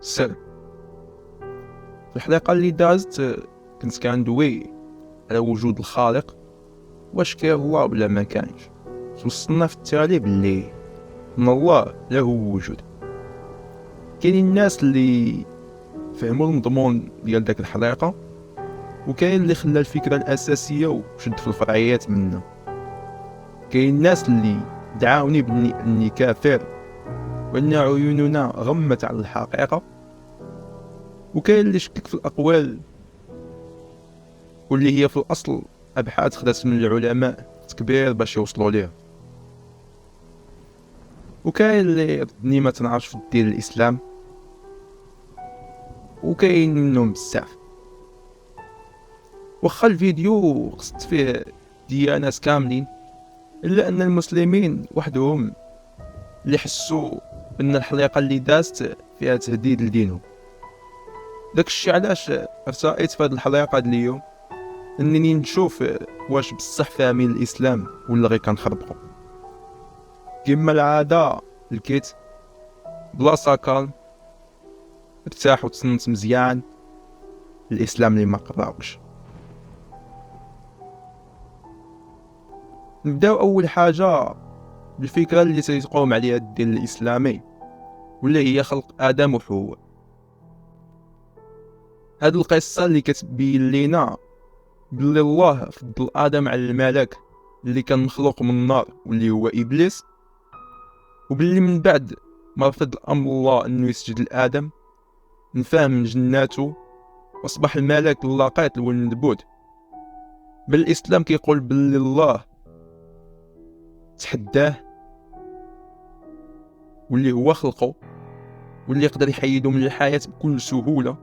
سر. في الحلقة اللي دازت كنت كندوي على وجود الخالق، واش كاين الله ولا ما كانش. توصلنا في التالي باللي ان الله له وجود. كاينين الناس اللي فهموا المضمون ديال داك الحلقة، وكاين اللي خلى الفكرة الأساسية وشد في الفرعيات منها. كاين الناس اللي دعاوني باني كافر وان عيوننا غمت على الحقيقة، وكاين اللي شكك في الأقوال واللي هي في الأصل أبحاث خدات من العلماء كبير باش يوصلوا ليها، وكاين اللي ردني ما تنعرفش في الدين الإسلام، وكاين منهم بزاف. واخا الفيديو قصت فيه ديانات كاملين، إلا أن المسلمين وحدهم اللي حسوا أن الحلقة اللي دازت فيها تهديد لدينهم. داك الشيء علاش ارتأيت في هذه الحلقة اليوم انني نشوف واش بصح فاهمين الاسلام ولا غير كنخربقوا. كما العاده لقيت بلاصه كالم ارتاح وتصنت مزيان الاسلام اللي ما قراوش. نبداو اول حاجه بالفكره اللي تيقوم عليها الدين الاسلامي، واللي هي خلق ادم وحواء. هاد القصه اللي كتبين لينا باللي الله فضل آدم على الملك اللي كان مخلوق من النار واللي هو إبليس، وباللي من بعد ما رفض أمر الله أنه يسجد لآدم نفاه من جناته وأصبح الملك اللقيط والمنبوذ. بل الإسلام كيقول باللي الله تحداه واللي هو خلقه واللي يقدر يحيده من الحياة بكل سهولة،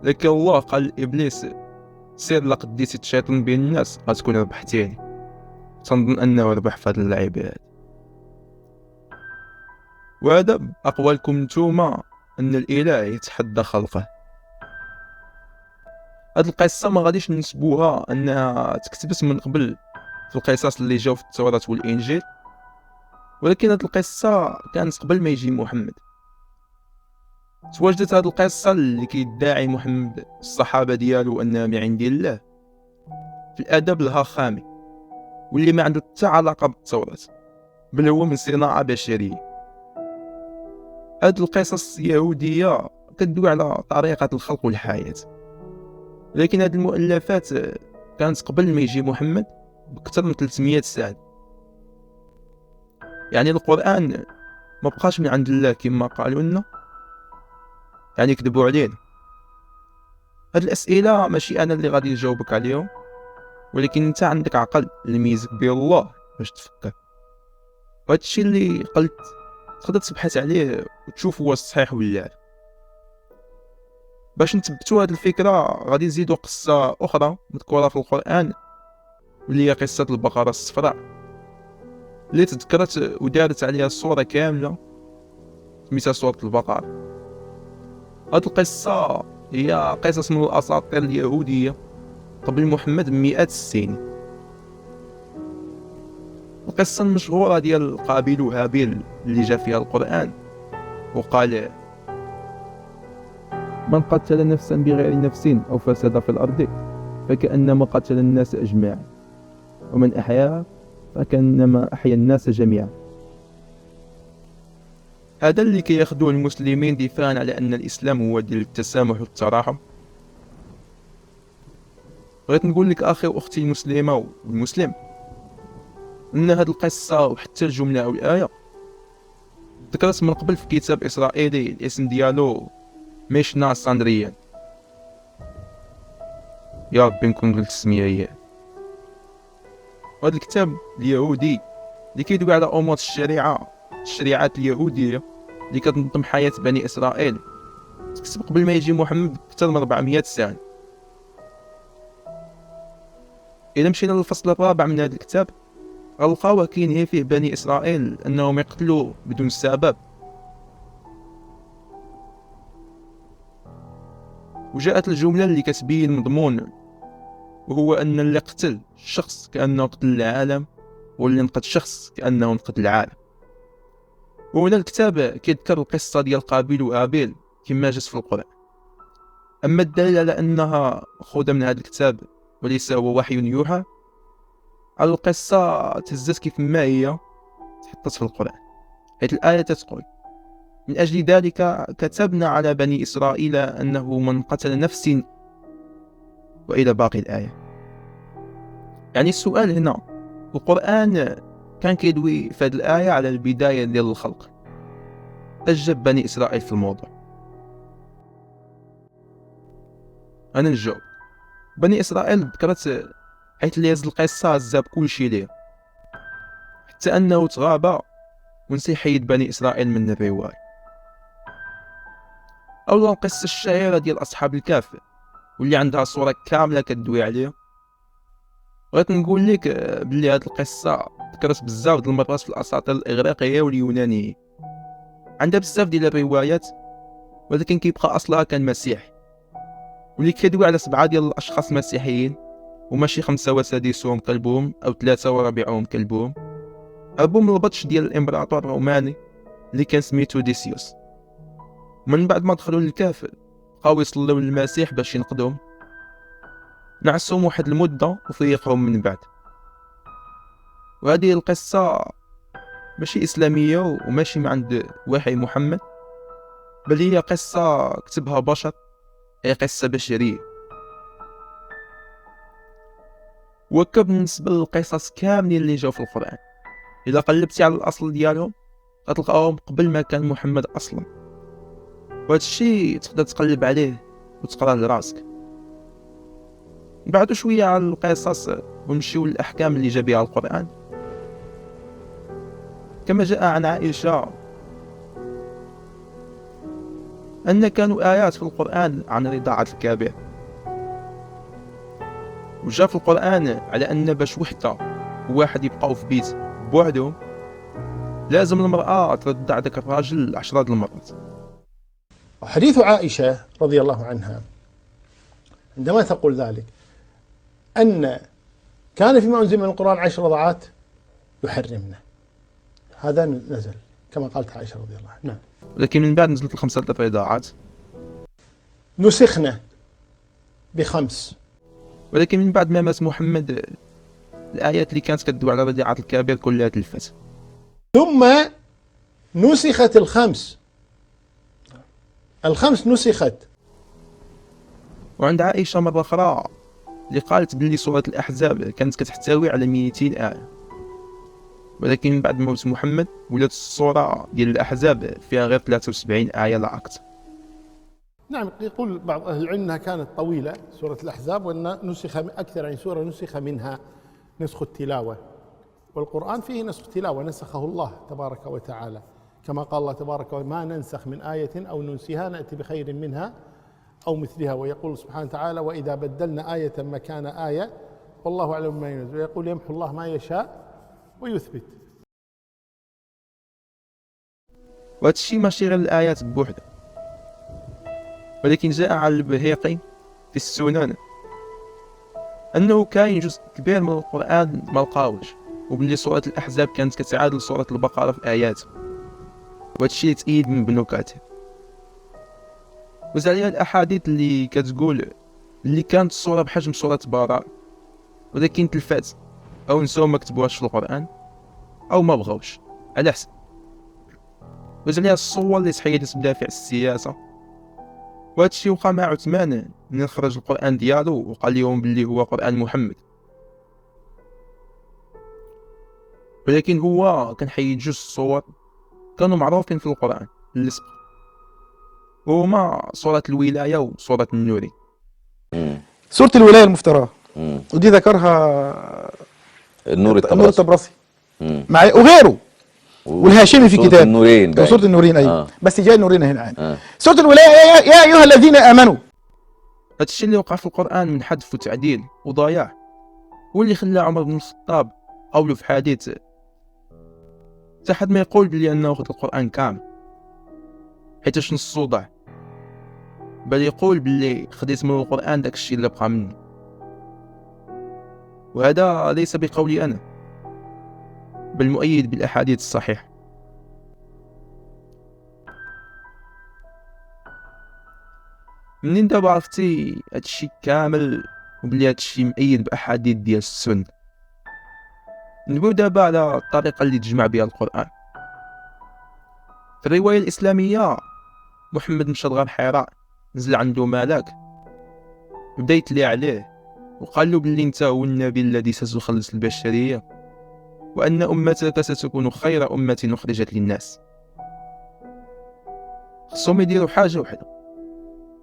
لكن الله قال لإبليس سير لقد ديت الشيطان بين الناس غتكون ربحتيني. تنظن انه ربح في هذه اللعيبه. وهذا باقوالكم نتوما ان الاله يتحدى خلقه. هذه القصه ما غاديش نسبوها انها تكتبت من قبل في القصص اللي جاو في التوراة والانجيل، ولكن هذه القصه كانت قبل ما يجي محمد. تواجدت هذه القصه اللي كيدعي محمد الصحابه ديالو انها من عند الله في الادب الهخامي، واللي ما عنده حتى علاقه بالتوراة، بل هو من صناعه بشريه. هاد القصص يهودية كتدوي على طريقة الخلق والحياة، لكن هاد المؤلفات كانت قبل ما يجي محمد بأكثر من 300 سنة. يعني القرآن ما بقاش من عند الله كما قالوا لنا، يعني كذبوا علينا. هاد الأسئلة ماشي أنا اللي غادي نجاوبك عليهم، ولكن أنت عندك عقل اللي ميزك به الله باش تفكر. وهاد الشيء اللي قلت تقدر تبحث عليه وتشوف هو صحيح ولا لا. باش نثبتوا هذه الفكره غادي نزيدوا قصه اخرى مذكوره في القران، واللي هي قصه البقره الصفراء اللي تذكرت ودارت عليها الصوره كامله سميتها سوره البقره. هذه القصه هي قصص من الاساطير اليهوديه قبل محمد بمئات السنين. القصه المشهوره ديال قابيل وهابيل اللي جاء فيها القران وقال: من قتل نفسا بغير نفس أو فساد في الأرض فكأنما قتل الناس أجمعين، ومن أحياها فكأنما أحيا الناس جميعا. هذا اللي كياخذوه المسلمين دفاعا على أن الإسلام هو دين التسامح والتراحم. بغيت نقول لك أخي وأختي المسلمة والمسلم أن هذه القصة وحتى الجملة أو الآية ذكرت من قبل في كتاب إسرائيلي الاسم ديالو ميشنا ساندريان. يا ربي نكون قلت السمية هي. وهذا الكتاب اليهودي اللي كيدوي على أمور الشريعات اليهودية اللي كتنظم حياة بني إسرائيل، تكتب قبل ما يجي محمد بأكثر من 400 سنة. إذا مشينا للفصل الرابع من هذا الكتاب غنلقاوه كينهي فيه بني إسرائيل أنهم يقتلوا بدون سبب، وجاءت الجملة اللي كتبين مضمون، وهو أن اللي قتل الشخص كأنه قتل العالم، واللي نقتل شخص كأنه نقتل العالم. وهنا الكتاب كيذكر القصة ديال قابيل وهابيل كما جات في القرآن. أما الدليل على أنها مأخوذة من هذا الكتاب وليس هو وحي يوحى، على القصة تهزت كيف ما هي تحطت في القرآن، حيث الآية تقول: من أجل ذلك كتبنا على بني إسرائيل أنه من قتل نفس، وإلى باقي الآية. يعني السؤال هنا، القرآن كان كيدوي في هذه الآية على البداية ديال الخلق، اش جاب بني إسرائيل في الموضوع؟ أنا نجاوب. بني إسرائيل ذكرت حيث اللي هز القصة هزا بكلشي ليه، حتى أنه تغاب ونسي حيد بني إسرائيل من الرواية. أولا القصة الشهيرة ديال أصحاب الكهف واللي عندها صورة كاملة كدوي عليها. بغيت نقول لك بلي هاد القصة ذكرت بزاف د المرات في الأساطير الإغريقية واليونانية، عندها بزاف ديال الروايات، ولكن كيبقى أصلها كان مسيح، واللي كيدوي على 7 ديال الأشخاص مسيحيين، وماشي 5 وسادسهم كلبهم أو 3 ورابعهم كلبهم. أبوهم البطش ديال الإمبراطور الروماني اللي كان سميتو ديسيوس. من بعد ما دخلوا للكهف بقاو يصلوا للمسيح باش ينقذهم، نعسهم واحد المدة وفيقهم من بعد. وهذه القصة ماشي إسلامية وماشي من عند وحي محمد، بل هي قصة كتبها بشر، هي قصة بشرية. وهكا بالنسبة للقصص كاملين اللي جاو في القرآن، إذا قلبتي على الأصل ديالهم غتلقاهم قبل ما كان محمد أصلا، وهذا الشيء تقدر تقلب عليه وتقرأ لراسك. بعد شوية على القصص ونمشيو للأحكام اللي جا بها القرآن. كما جاء عن عائشة أن كانوا آيات في القرآن عن رضاعة الكبير، وجاء في القرآن على أن باش وحدة وواحد يبقاو في بيت بوحدهم لازم المرأة ترضع ذاك الراجل 10 المرات. حديث عائشة رضي الله عنها عندما تقول ذلك أن كان فيما أنزل من القرآن 10 رضعات يحرمنا، هذا نزل كما قالت عائشة رضي الله عنها. نعم. لكن من بعد نزلت 5 رضاعات، نسخنا ب5. ولكن من بعد ما مات محمد الآيات اللي كانت كتدوي على رضاعة الكبير كلها تلفت. ثم نسخت الخمس نسخت. وعند عائشة مرة أخرى اللي قالت بلي سورة الأحزاب كانت كتحتوي على 200 آية، ولكن من بعد موت محمد ولات السورة ديال الأحزاب فيها غير 73 آية لا أكثر. نعم، يقول بعض أهل العلم أنها كانت طويلة سورة الأحزاب، وأن نسخ أكثر، يعني سورة نسخ منها نسخ التلاوة، والقرآن فيه نسخ التلاوة نسخه الله تبارك وتعالى، كما قال الله تبارك وتعالى: ما ننسخ من آية أو ننسها نأتي بخير منها أو مثلها. ويقول سبحانه وتعالى: وإذا بدلنا آية مكان آية والله أعلم ما ينزل. ويقول: يمحو الله ما يشاء ويثبت. وهذا الشيء ماشي غير الآيات بوحدها، ولكن جاء على البهيقي في السنن أنه كاين جزء كبير من القرآن ما لقاوش، وباللي سورة الأحزاب كانت كتعادل سورة البقرة في آيات، وهذا الشيء تأيد من ابن كثير. وزاد عليها الأحاديث اللي كتقول اللي كانت السورة بحجم سورة براء، ولكن تلفات أو نساو ما كتبوهاش في القرآن أو ما بغاوش على حسب. وزاد عليها الصور اللي تحيدت بدافع السياسة، وهذا الشيء وقع مع عثمان من خرج القرآن ديالو وقال لهم باللي هو قرآن محمد، ولكن هو كان حيد جوج صور كانوا معروفين في القرآن اللي سبق، وهما سورة الولاية وسورة النوري. سورة الولاية المفتراه، ودي ذكرها النور الطبرسي وغيره، والهاشمي في كتاب النورين، سورة النورين. أيوة. بس جاي النورين هنا سورة الولاية: يا أيها الذين آمنوا. هذا الشيء اللي وقع في القرآن من حذف وتعديل وضياع هو اللي خلى عمر بن الخطاب قوله في حديث حتى حد ما يقول بلي أنه أخذ القرآن كامل حيتاش نصو ضاع، بل يقول بلي خديت من القرآن داك الشيء اللي بقى منه. وهذا ليس بقولي أنا، بل مؤيد بالأحاديث الصحيحة. منين دابا عرفتي هادشي كامل وبلي هادشي مأيد بأحاديث ديال السنة؟ نبداو دابا على الطريقة اللي تجمع بها القرآن. في الرواية الإسلامية محمد مشى لغار حراء، نزل عنده ملاك بدا يتلي عليه وقال له بلي انت هو النبي الذي ستخلص البشرية، وأن أمتك ستكون خير أمة أخرجت للناس. خصهم يديروا حاجة وحدة،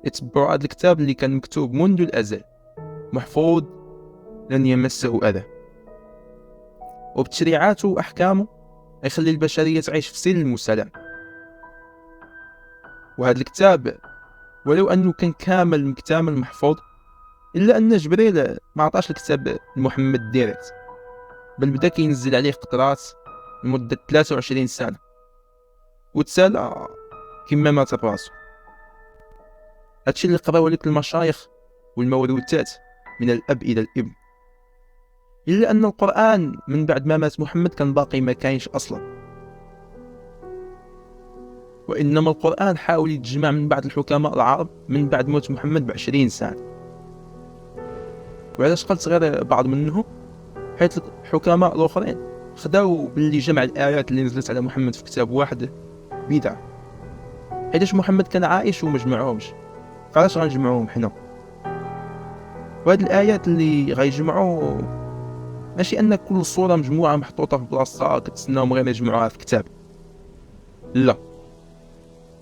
يتبعوا هذا الكتاب اللي كان مكتوب منذ الأزل، محفوظ لن يمسه أذى، وبتشريعاته وأحكامه يخلي البشرية تعيش في سلم وسلام. وهذا الكتاب ولو أنه كان كامل مكتمل محفوظ، إلا أن جبريل ما عطاش الكتاب لمحمد ديريكت، بل بدا كينزل عليه قطرات لمدة 23 سنة وتسالى كما مات براسو. هادشي اللي قراوه لك المشايخ والموروثات من الأب إلى الابن. إلا أن القرآن من بعد ما مات محمد كان باقي ما كاينش أصلا، وإنما القرآن حاول يتجمع من بعد الحكماء العرب من بعد موت محمد ب20 سنة. وعلاش قلت غير بعض منهم؟ حيث الحكماء الآخرين خداو باللي جمع الآيات اللي نزلت على محمد في كتاب واحد بدعة، حيث محمد كان عايش وما جمعهمش، فعلاش غنجمعوهم حنا؟ وهاد الآيات اللي غيجمعوا ماشي أن كل صورة مجموعة محطوطة في بلاصة كتسناهم غير يجمعوها في كتاب، لا،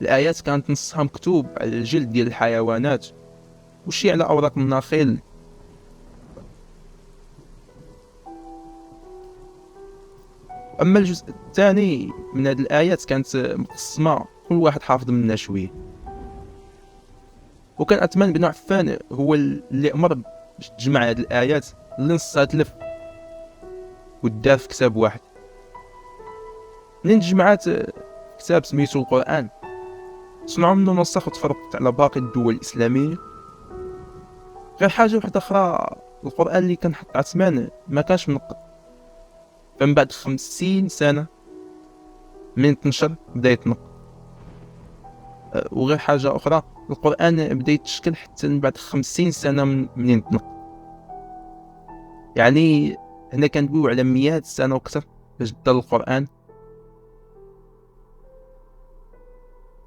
الآيات كانت نصها مكتوب على الجلد ديال الحيوانات وشي على أوراق النخيل. أما الجزء الثاني من هذه الآيات كانت مقسمة، كل واحد حافظ منها شوية. وكان عثمان بن عفان هو اللي أمر باش تجمع هذه الآيات اللي نصها تلف ودار في كتاب واحد. منين تجمعات كتاب سميتو القرآن، صنعوا منه نسخ وتفرقت على باقي الدول الإسلامية. غير حاجة واحدة أخرى، القرآن اللي كان حط عثمان ما كانش منقط، فمن بعد 50 سنة من تنشر بدا يتنقط. وغير حاجة أخرى، القرآن بدا يتشكل حتى من بعد 50 سنة من يتنقط. يعني هنا كندويو على 100 سنة وكثر باش دا القرآن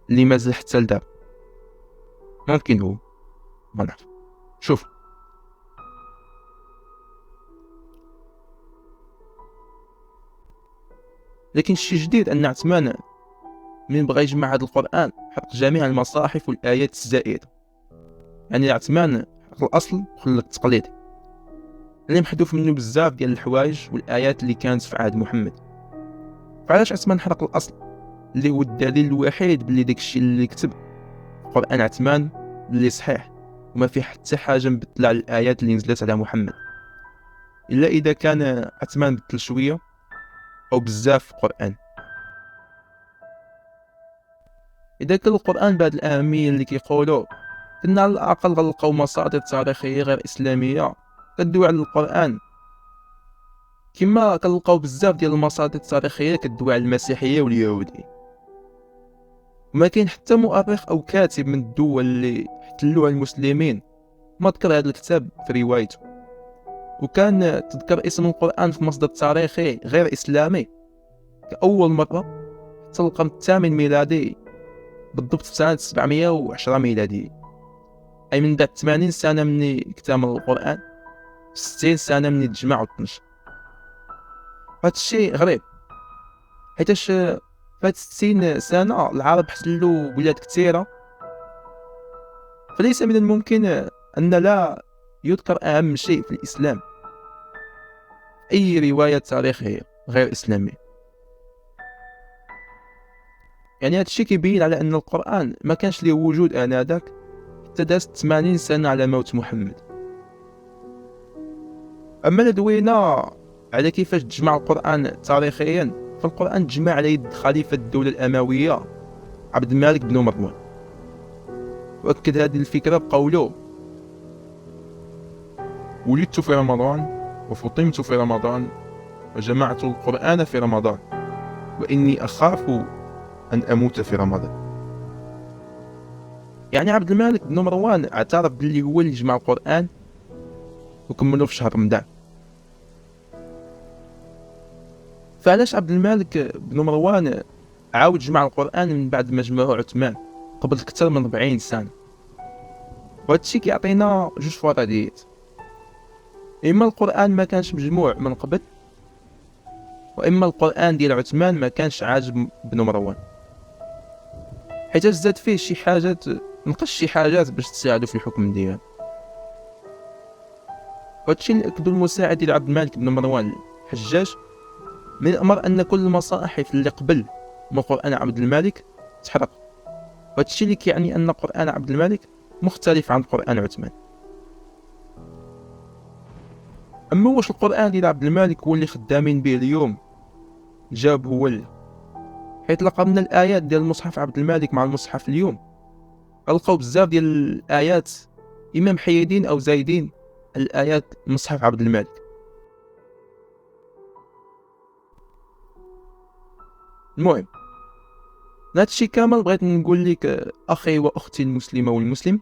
اللي مازال حتى لدابا. ممكن هو ما نعرف. شوف، لكن الشيء جديد أن عثمان من بغى يجمع هذا القرآن حط جميع المصاحف والآيات الزائدة. يعني عثمان حط الأصل وخلى التقليد اللي محذوف منه بزاف ديال الحوايج والآيات اللي كانت في عهد محمد. فعلاش عثمان حرق الأصل اللي هو الدليل الوحيد باللي داكشي اللي كتب قرآن عثمان اللي صحيح وما فيه حتى حاجة مبدلة على الآيات اللي نزلت على محمد، إلا إذا كان عثمان بدل شوية أو بزاف في القرآن. إذا كان القرآن بهذه الأهمية اللي كيقولوا، كنا على الأقل غنلقاو مصادر تاريخية غير إسلامية كدوي على القرآن، كما كنلقاو بزاف ديال المصادر التاريخية كدوي على المسيحية واليهودية. وما كاين حتى مؤرخ أو كاتب من الدول اللي احتلوها المسلمين ما ذكر هذا الكتاب في روايته. وكان تذكر اسم القرآن في مصدر تاريخي غير إسلامي كأول مرة حتى القرن الثامن ميلادي، بالضبط في سنة 710 ميلادي، أي من بعد 80 سنة من اكتمال القرآن، 60 سنة من تجمع وتنشر. هذا الشيء غريب، حيتاش فهاد 60 سنة العرب احتلوا بلاد كثيرة، فليس من الممكن أن لا يذكر أهم شيء في الإسلام أي رواية تاريخية غير إسلامية. يعني هذا الشيء كيبين على أن القرآن ما كانش له وجود آنذاك حتى دازت 80 سنة على موت محمد. أما لدوينا على كيفاش تجمع القرآن تاريخيا، فالقرآن تجمع على يد خليفة الدولة الأموية عبد الملك بن مروان، وأكد هذه الفكرة بقوله: ولدت في رمضان وفطمت في رمضان وجمعت القرآن في رمضان وإني أخاف أن أموت في رمضان. يعني عبد الملك بن مروان اعترف باللي هو اللي جمع القرآن وكملوا في شهر رمضان. فعلاش عبد الملك بن مروان عاود جمع القرآن من بعد ما جمعه عثمان قبل أكثر من 40 سنة؟ وهذا الشيء كيعطينا جوج فرضيات: إما القرآن ما كانش مجموع من قبل، وإما القرآن ديال عثمان ما كانش عاجب بن مروان، حيت زاد فيه شي حاجات، نقص شي حاجات باش تساعدو في الحكم ديالو. وهادشي اللي أكدو المساعد ديال عبد الملك بن مروان الحجاج من الأمر أن كل المصاحف اللي قبل من قرآن عبد الملك تحرق. وهادشي اللي كيعني أن قرآن عبد الملك مختلف عن قرآن عثمان. أما واش القرآن ديال عبد الملك هو اللي خدامين به اليوم؟ الجواب هو لا، حيت لقمنا الآيات ديال المصحف عبد الملك مع المصحف اليوم غنلقاو بزاف ديال الآيات إما محيدين أو زايدين الآيات المصحف عبد الملك. المهم هادشي كامل بغيت نقول لك أخي وأختي المسلمة والمسلم،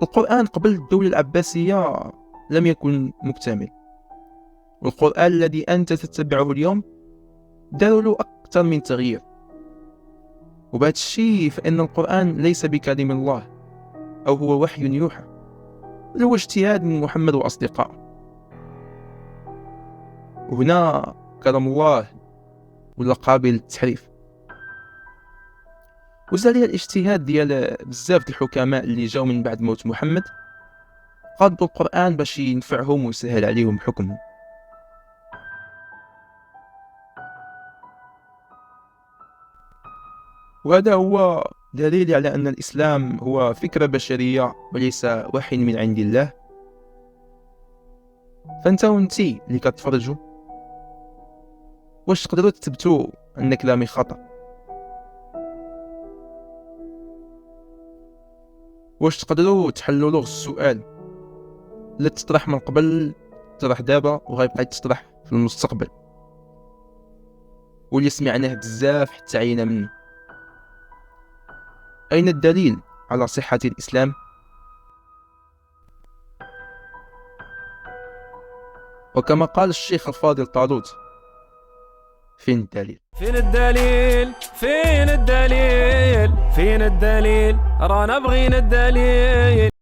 القرآن قبل الدولة العباسية لم يكن مكتمل، والقرآن الذي أنت تتبعه اليوم داروا له أكثر من تغيير. وبهذا الشيء فإن القرآن ليس بكلام الله أو هو وحي يوحى، بل هو اجتهاد من محمد وأصدقائه. وهنا كلام الله ولا قابل للتحريف. وزالي الاجتهاد ديال بزاف الحكماء اللي جاو من بعد موت محمد قادوا القرآن باش ينفعهم ويسهل عليهم حكمهم. وهذا هو دليل على أن الإسلام هو فكرة بشرية وليس وحي من عند الله. فأنت وانتي اللي كتفرجوا، واش تقدروا تثبتوا أن كلامي خطأ؟ واش تقدروا تحلوا له السؤال اللي تطرح من قبل تطرح دابا وغيبقى يتطرح في المستقبل، واللي سمعناه بزاف حتى عينا منه؟ أين الدليل على صحة الإسلام؟ وكما قال الشيخ الفاضل طالوت: فين الدليل؟ فين الدليل؟ فين الدليل؟ فين الدليل؟ رانا بغينا الدليل.